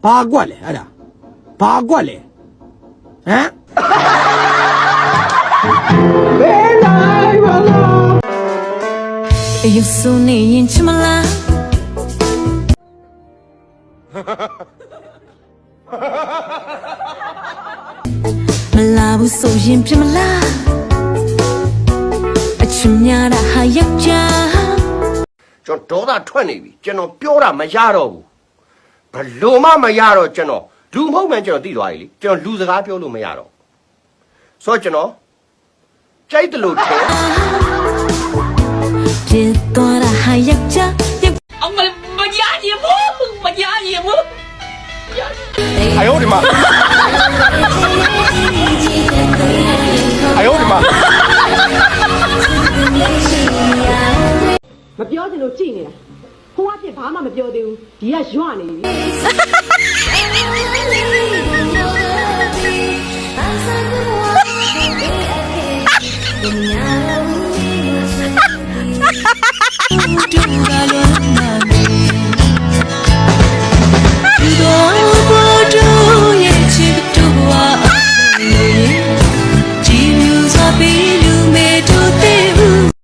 ဘာကွက်လဲအဲ့ဒါဘာကွက်လဲဟမ်ဘယ်နိုင်မလားယူစုနေရင်ချမလားမလာဘူးဆိုရင်ပြမလားအချင်များတာဟာယောက်ျားကျွန်တော်ဒေါသထွက်နေပြီကျွန်တော်ပြောတာမရတော့ဘူးဘလို့မှမရတော့ကျွန်တော်လူမဟုတ်မှန်းကျွန်တော်သိသွားပြီလေကျွန်တော်လူစကားပြောလို့မရတော့ဆိုတော့ကျွန်တော်ကြိုက်တယ်လို့ထင်ပြသွားတာဟာယောက်ျားအောင်မရရင်ဘူးမရရင်ဘူး哎呦我的妈！哎呦我的妈！မပြောချင်လို့ကြည့်နေတာဟိုကဖြစ်ဘာမှမပြောသေးဘူးဒီကရွနေပြီ